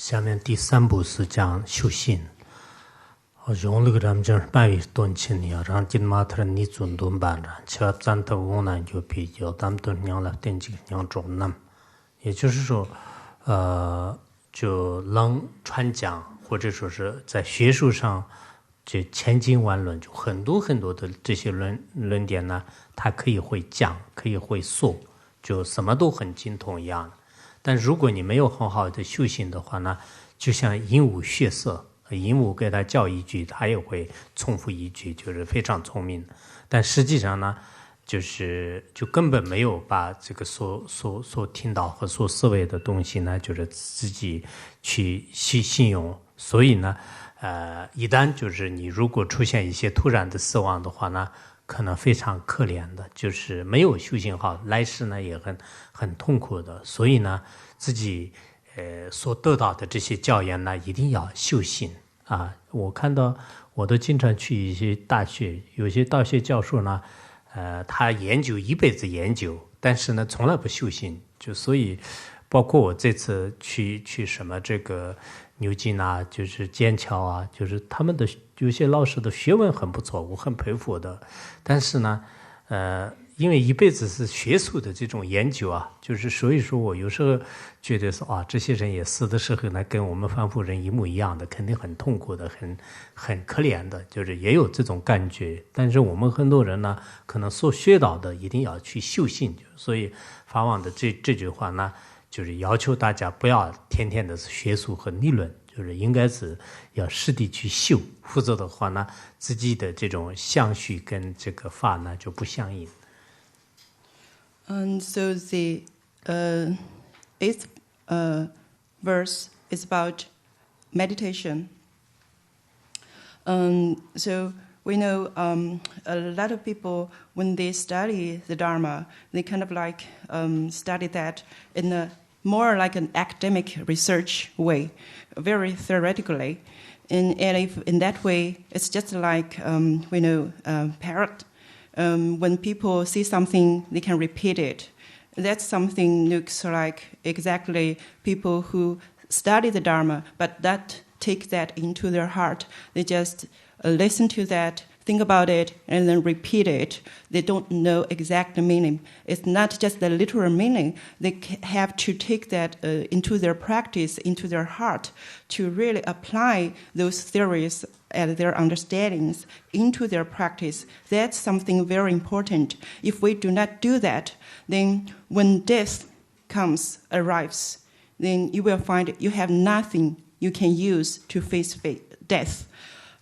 下面第3部是讲修行。用那个咱们讲半月多钱呢？让今马特你准顿办了，吃咱头我呢就比较咱们都娘了点几个娘中呢，也就是说，就能传讲或者说是在学术上就千经万论，就很多很多的这些论点呢，他可以会讲，可以会说，就什么都很精通一样的。但如果你没有很好的修行的话呢，就像鹦鹉学舌，鹦鹉给它叫一句，它也会重复一句，就是非常聪明。但实际上呢，就根本没有把这个所听到和所思维的东西呢，就是自己去信用。所以呢，一旦就是你如果出现一些突然的死亡的话呢，可能非常可怜的，就是没有修行好，来世呢也很痛苦的。所以呢，自己所得到的这些教研呢，一定要修行啊！我看到我都经常去一些大学，有些大学教授呢，他一辈子研究，但是呢从来不修行，就所以包括我这次去什么这个牛津啊，就是剑桥啊，就是他们的有些老师的学问很不错，我很佩服的。但是呢，因为一辈子是学术的这种研究啊，就是所以说我有时候觉得说啊，这些人也死的时候呢，跟我们凡夫人一模一样的，肯定很痛苦的，很可怜的，就是也有这种感觉。但是我们很多人呢，可能所学到的一定要去修行，所以法王的这句话呢，就是要求大家不要天天的学术和理论，就是应该是要实地去修，否则的话呢，自己的这种相续跟这个法呢就不相应。And so the 8th verse is about meditation. So we know a lot of people, when they study the Dharma, they kind of like study that in a more like an academic research way, very theoretically. And if in that way, it's just like, we know, parrot. When people see something, they can repeat it. That's something looks like exactly people who study the Dharma, but not take that into their heart. They just listen to that, think about it, and then repeat it. They don't know exact meaning. It's not just the literal meaning. They have to take that into their practice, into their heart, to really apply those theories and their understandings into their practice. That's something very important. If we do not do that, then when death arrives, then you will find you have nothing you can use to face death.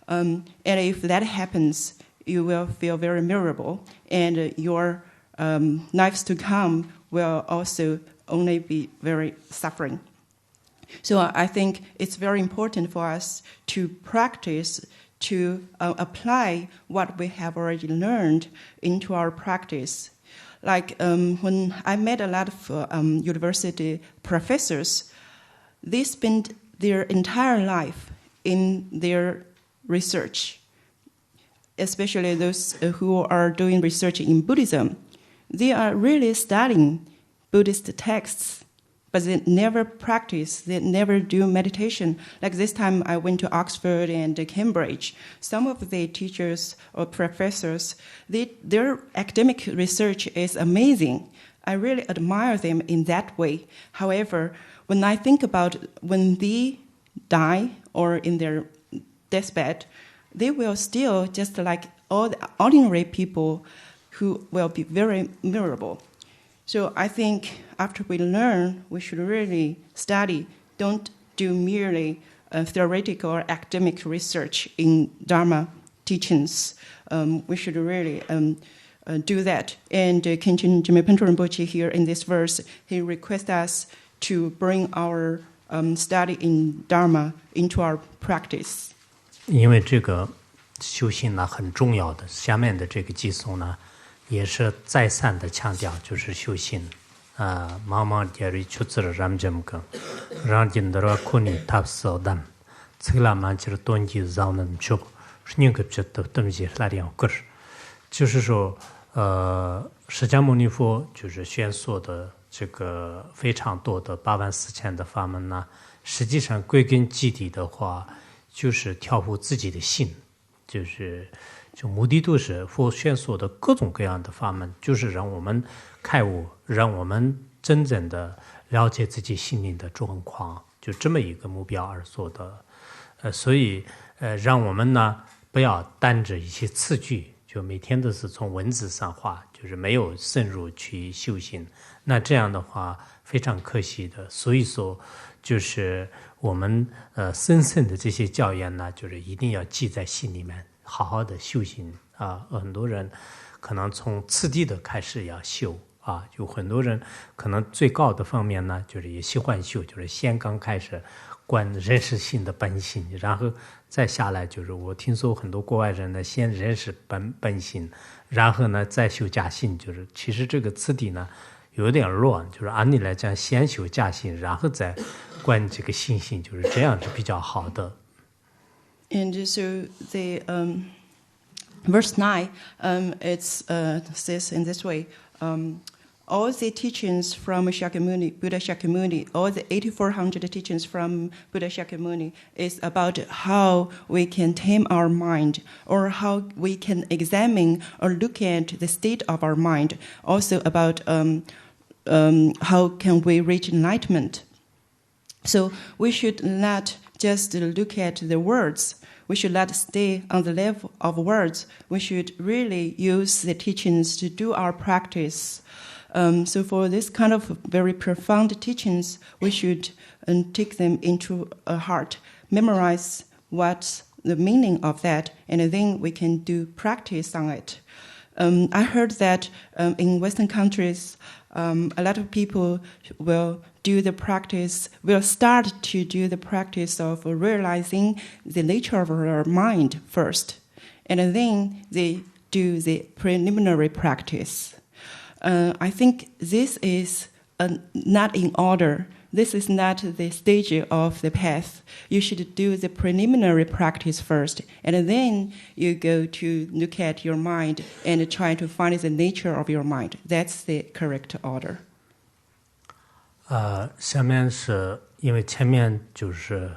And if that happens, you will feel very miserable, and your lives to come will also only be very suffering. So I think it's very important for us to practice, to apply what we have already learned into our practice. Like when I met a lot of university professors, they spend their entire life in their research, especially those who are doing research in Buddhism. They are really studying Buddhist texts, but they never practice, they never do meditation. Like this time I went to Oxford and Cambridge. Some of the teachers or professors, their academic research is amazing. I really admire them in that way. However, when I think about when they die or in their deathbed, they will still just like all the ordinary people who will be very miserable. So I think after we learn, we should really study. Don't do merely theoretical or academic research in Dharma teachings. We should really do that. And Khenchen Jimepen Rinpoche here in this verse, he requests us to bring our study in Dharma into our practice. 因为这个修行呢很重要的，下面的这个寄颂呢也是再三的强调，就是修行啊，茫茫界里出自了ramjam个，让进得了苦尼塔斯丹，这个拉曼就是端机让人出，是宁可觉得东西来点个是，就是说释迦牟尼佛就是宣说的这个非常多的84000的法门呢，实际上归根结底的话，就是调伏自己的心，就目的都是佛宣说的各种各样的法门，就是让我们开悟，让我们真正的了解自己心灵的状况，就这么一个目标而做的。所以让我们呢不要单着一些词句，就每天都是从文字上画，就是没有深入去修行，那这样的话非常可惜的。所以说就是我们深深的这些教言呢，就是一定要记在心里面，好好的修行啊。很多人可能从次第的开始要修啊，就很多人可能最高的方面呢，就是也喜欢修，就是先刚开始观认识心的本性，然后再下来就是我听说很多国外人呢，先认识本性，然后呢再修假性，就是其实这个次第呢有点乱，就是按理来讲先修假性，然后再观这个心性，就是这样是比较好的。And so the verse 9, it says in this way, all the teachings from Shakyamuni, Buddha Shakyamuni, all the 8,400 teachings from Buddha Shakyamuni is about how we can tame our mind, or how we can examine or look at the state of our mind, also about how can we reach enlightenment. So we should not just look at the words. We should not stay on the level of words. We should really use the teachings to do our practice. So for this kind of very profound teachings, we should take them into our heart, memorize what's the meaning of that, and then we can do practice on it. I heard that in Western countries, a lot of people will start to do the practice of realizing the nature of our mind first, and then they do the preliminary practice. I think this is not in order. This is not the stage of the path. You should do the preliminary practice first, and then you go to look at your mind and try to find the nature of your mind. That's the correct order. 下面是因为前面就是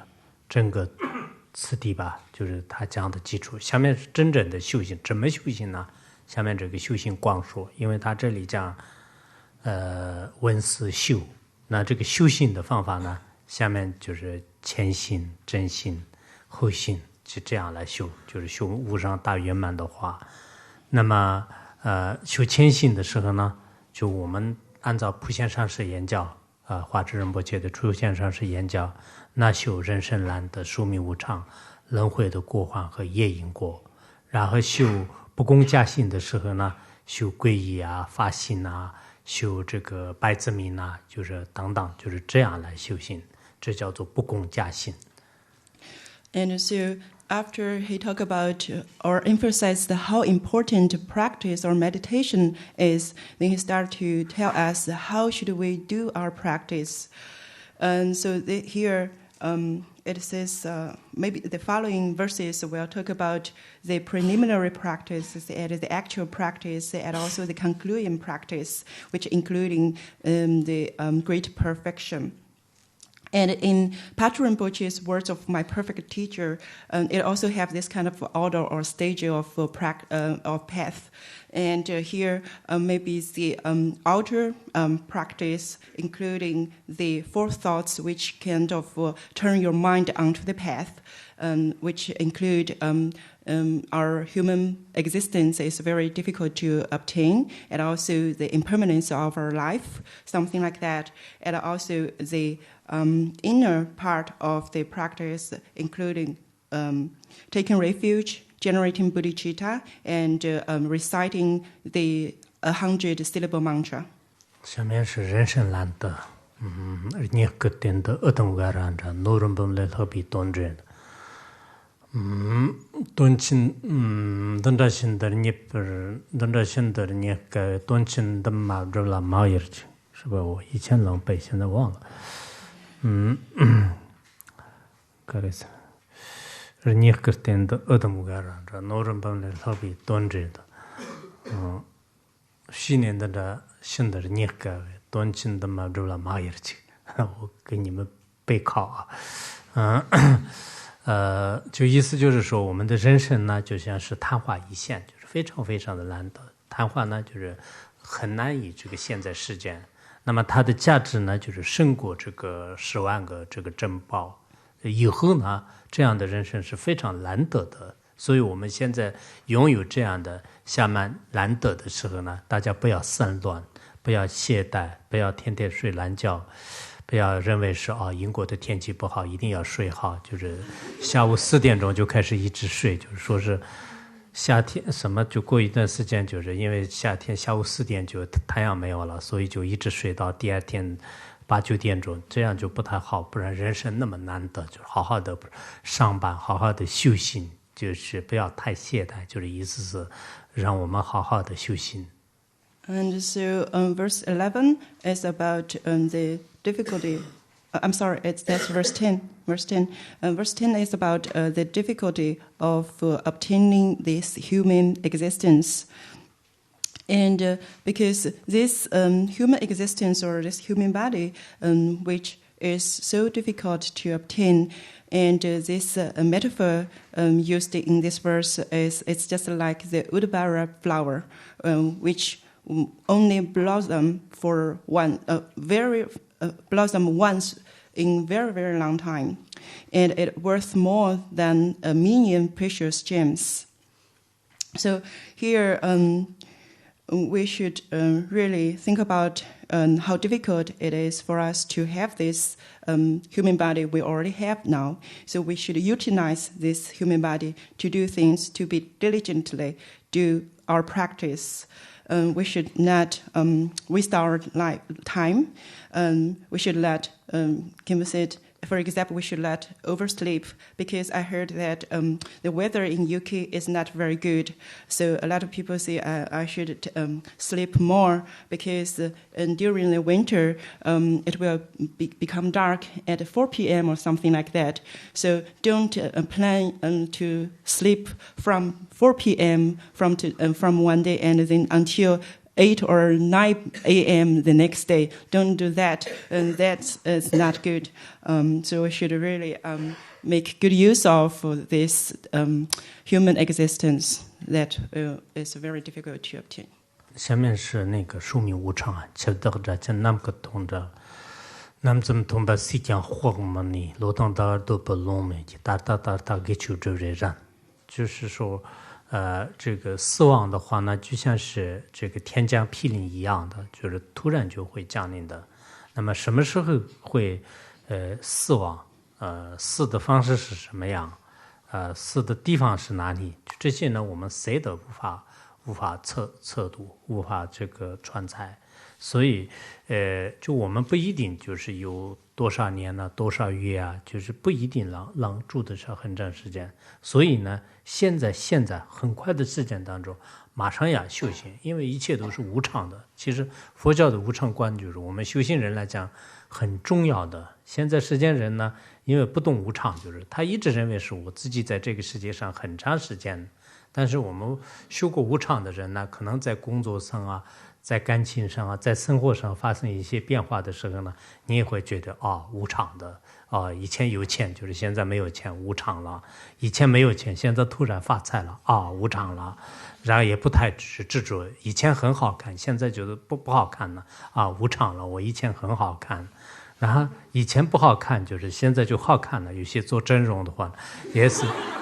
整个次第吧，就是他讲的基础。下面是真正的修行，怎么修行呢？下面这个修行光说，因为他这里讲闻思修，那这个修行的方法呢，下面就是前心、真心、后心，就这样来修，就是修无上大圆满的话。那么修前心的时候呢，就我们按照普贤上师言教。华智仁波切的出现上是言教，那修人生难得寿命无常，轮回的过患和业因果，然后修不共加性的时候呢，修皈依啊、发心啊，修这个百字明啊，就是等等，就是这样来修行，这叫做不共加性。And so after he talked about or emphasized how important practice or meditation is, then he started to tell us how should we do our practice. And so here it says, maybe the following verses will talk about the preliminary practice and the actual practice and also the concluding practice, which including the great perfection. And in Patrul Rinpoche's words of my perfect teacher, it also have this kind of order or stage of path. And here maybe the outer practice, including the four thoughts which kind of turn your mind onto the path, which include our human existence is very difficult to obtain, and also the impermanence of our life, something like that, and also the inner part of the practice, including taking refuge, generating bodhicitta, and reciting the 100-syllable mantra. 下面是人生难得，你个点的恶动个然着，诺人本来特别端正。端亲，等着现在你不是，等着现在你个端亲的嘛，这了嘛也去，是吧？我以前能背，现在忘了。그래서你个点的恶动个然着，诺人本来特别端正的，去年的这现在你个端亲的嘛，这了嘛也去，我给你们背靠就意思就是说，我们的人生呢，就像是昙花一现，就是非常非常的难得。昙花呢，就是很难以这个现在世间。那么它的价值呢，就是胜过这个10万个这个珍宝。以后呢，这样的人生是非常难得的。所以我们现在拥有这样的下面难得的时候呢，大家不要散乱，不要懈怠，不要天天睡懒觉。不要认为是英国的天气不好，一定要睡好，就是下午4点钟就开始一直睡，就是说是夏天什么就过一段时间，就是因为夏天下午4点就太阳没有了，所以就一直睡到第二天8、9点钟，这样就不太好，不然人生那么难得，就好好的上班，好好的修行，就是不要太懈怠，就是意思是让我们好好的修行。And so verse 11 is about the difficulty. That's verse 10. Verse 10. Verse 10 is about the difficulty of obtaining this human existence. And because this human existence or this human body, which is so difficult to obtain, and this metaphor used in this verse it's just like the udbara flower, which only blossom for blossom once in very, very long time, and it worth more than 1 million precious gems. So here we should really think about how difficult it is for us to have this human body we already have now. So we should utilize this human body to do things, to be diligently do our practice. We should not waste our time. We should let, Kim said, for example, we should not oversleep, because I heard that the weather in UK is not very good. So a lot of people say I should sleep more, because during the winter it will become dark at 4 p.m. or something like that. So don't plan to sleep from 4 p.m. from one day and then until 8 or 9 a.m. the next day. Don't do that, and that's not good. So we should really make good use of this human existence that is very difficult to obtain. 下面是那个寿命无常啊，吃得着就那么个懂着，那么怎么懂把时间活么呢？路当大都不弄没，大给求着人，就是说。这个死亡的话呢，就像是这个天降霹雳一样的，就是突然就会降临的。那么什么时候会死亡？死的方式是什么样？死的地方是哪里？这些呢，我们谁都无法测度，无法这个传猜。所以就我们不一定就是有多少年了，多少月啊，就是不一定能住得上很长时间。所以呢，现在很快的时间当中，马上要修行，因为一切都是无常的。其实佛教的无常观就是我们修行人来讲很重要的。现在世间人呢，因为不懂无常，就是他一直认为是我自己在这个世界上很长时间。但是我们修过无常的人呢，可能在工作上啊，在感情上啊，在生活上发生一些变化的时候呢，你也会觉得无常的以前有钱，就是现在没有钱，无常了；以前没有钱，现在突然发财了无常了。然后也不太执着，以前很好看，现在觉得不好看了无常了。我以前很好看，然后以前不好看，就是现在就好看了。有些做整容的话，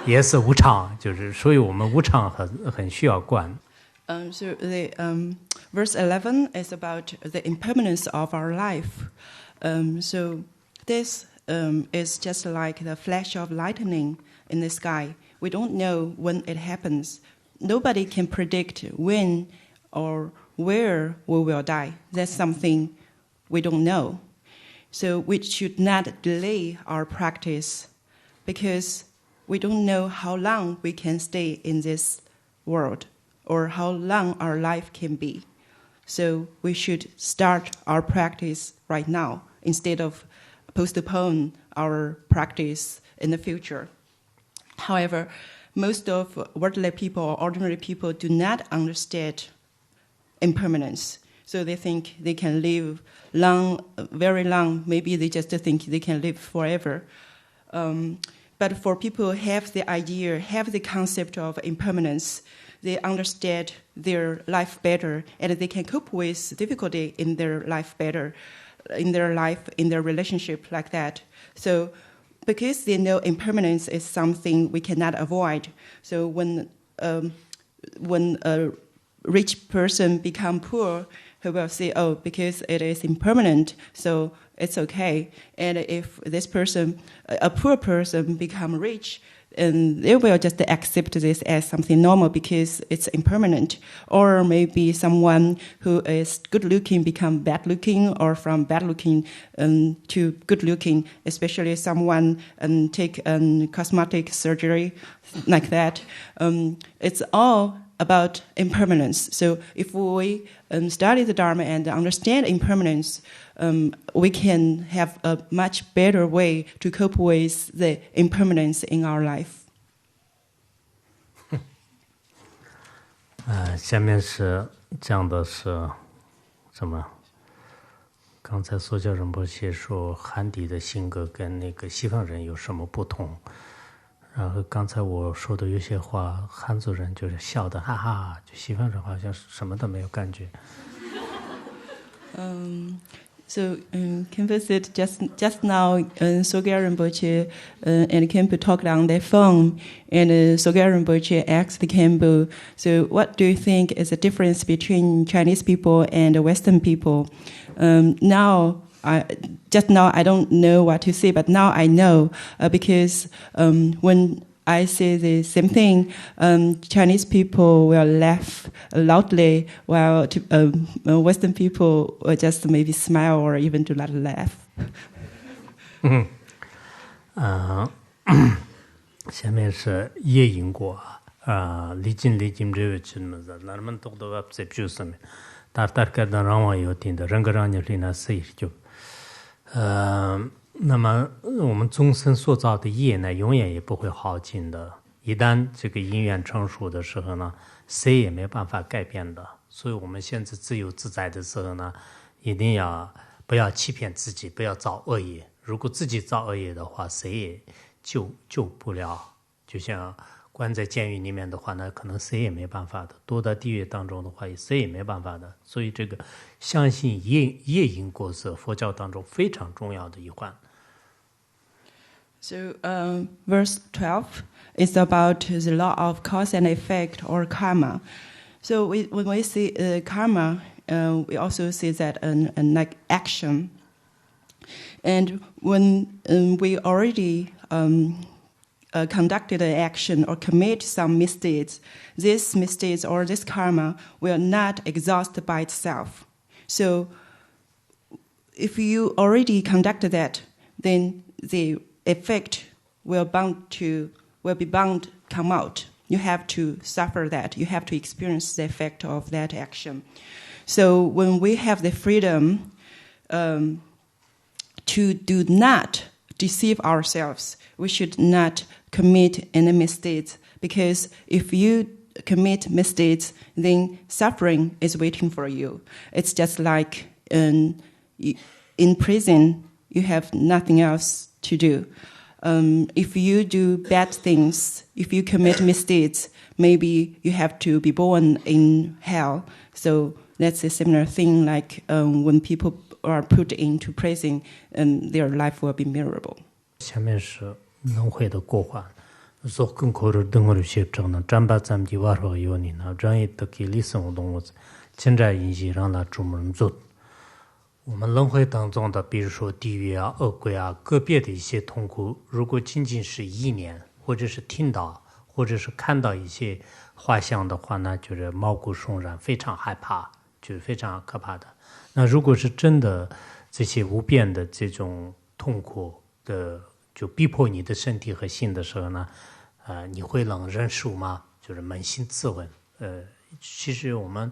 也是无常，就是所以我们无常很需要观。So the verse 11 is about the impermanence of our life. So this is just like the flash of lightning in the sky. We don't know when it happens. Nobody can predict when or where we will die. That's something we don't know. So we should not delay our practice, because we don't know how long we can stay in this world, or how long our life can be. So we should start our practice right now instead of postpone our practice in the future. However, most of worldly people or ordinary people do not understand impermanence. So they think they can live long, very long. Maybe they just think they can live forever. But for people who have the idea, have the concept of impermanence, they understand their life better, and they can cope with difficulty in their life better, in their life, in their relationship like that. So because they know impermanence is something we cannot avoid, so when a rich person become poor, he will say, oh, because it is impermanent, so it's okay. And if this person, a poor person, become rich, and they will just accept this as something normal because it's impermanent. Or maybe someone who is good-looking become bad-looking, or from bad-looking to good-looking, especially someone take cosmetic surgery like that. It's all about impermanence. So if we study the Dharma and understand impermanence, we can have a much better way to cope with the impermanence in our life. 下面是讲的是什么？刚才索教仁波切说汉地的性格跟那个西方人有什么不同？然后刚才我说的有些话，汉族人就是笑的哈哈，就西方人好像什么都没有感觉。So Khenpo said just now, Sogyal Rinpoche and Khenpo talked on their phone, and Sogyal Rinpoche asked Khenpo, so what do you think is the difference between Chinese people and Western people? Just now I don't know what to say, but now I know, because when I say the same thing, Chinese people will laugh loudly, while Western people will just maybe smile or even do not laugh. 下面是夜因果离经这位去么子，那么多的在表上面，大概的让我有听的，人个让你里那谁就，那么我们终身塑造的业呢，永远也不会耗尽的。一旦这个因缘成熟的时候呢，谁也没办法改变的。所以我们现在自由自在的时候呢，一定要不要欺骗自己，不要造恶业。如果自己造恶业的话，谁也救不了。就像关在监狱里面的话呢，可能谁也没办法的；堕到地狱当中的话，谁也没办法的。所以这个相信业因果是佛教当中非常重要的一环。So verse 12 is about the law of cause and effect, or karma. So when we see karma, we also see that like action. And when we already conducted an action or commit some misdeeds, this misdeeds or this karma will not exhaust by itself. So if you already conducted that, then the effect will be bound come out. You have to suffer that. You have to experience the effect of that action. So when we have the freedom to do not deceive ourselves, we should not commit any misdeeds, because if you commit misdeeds, then suffering is waiting for you. It's just like in prison, you have nothing else to do. If you do bad things, if you commit misdeeds, maybe you have to be born in hell. So that's a similar thing like when people are put into prison, their life will be miserable. 下面是轮回的过患，所更可能等我的学者呢，占把咱们的娃儿有你呢，让一得给理生活动物，现在引起让他专门做。我们轮回当中的，比如说地狱啊、恶鬼啊，个别的一些痛苦，如果仅仅是意念，或者是听到，或者是看到一些画像的话呢，就是毛骨悚然，非常害怕，就是非常可怕的。那如果是真的这些无边的这种痛苦的，就逼迫你的身体和心的时候呢，你会能忍受吗？就是扪心自问。其实我们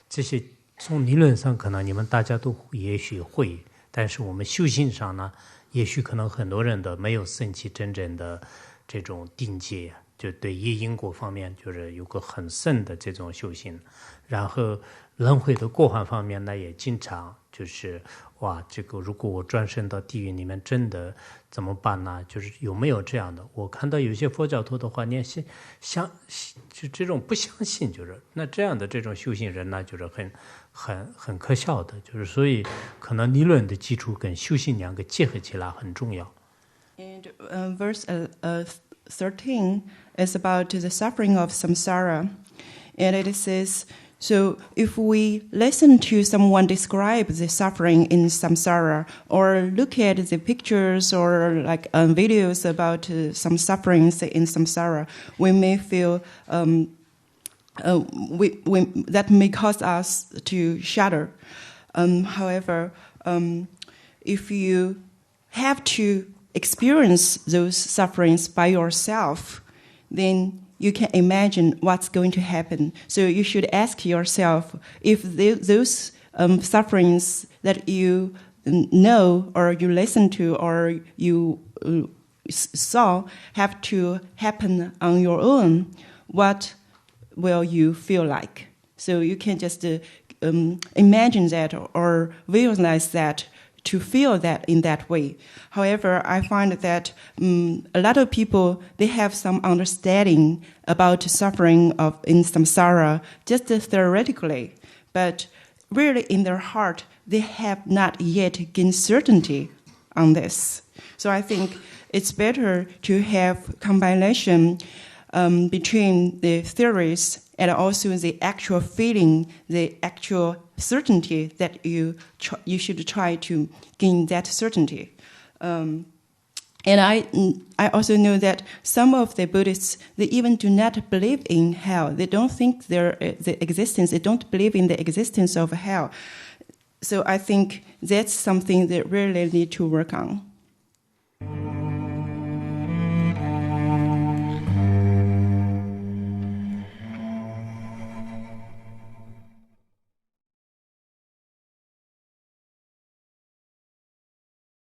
这些从理论上可能你们大家都也许会，但是我们修行上呢，也许可能很多人都没有升起真正的这种定界，就对于因果方面就是有个很深的这种修行，然后轮回的过患方面呢，也经常就是哇，这个如果我转生到地狱里面，真的怎么办呢？就是有没有这样的？我看到有些佛教徒的话，连就这种不相信，就是那这样的这种修行人呢，就是很可笑的，就是所以可能理论的基础跟修行两个结合起来很重要。And verse 13 is about the suffering of samsara, and it says, so if we listen to someone describe the suffering in samsara, or look at the pictures or like videos about some sufferings in samsara, we may feel that may cause us to shudder. However, if you have to experience those sufferings by yourself, then you can imagine what's going to happen. So you should ask yourself if those sufferings that you know or you listen to or you saw have to happen on your own, what will you feel like? So you can just imagine that or visualize that to feel that in that way. However, I find that a lot of people, they have some understanding about suffering in samsara just theoretically, but really in their heart, they have not yet gained certainty on this. So I think it's better to have combination between the theories and also the actual feeling, the actual certainty that you should try to gain that certainty. And I also know that some of the Buddhists, they even do not believe in hell. They don't think the existence. They don't believe in the existence of hell. So I think that's something that really need to work on.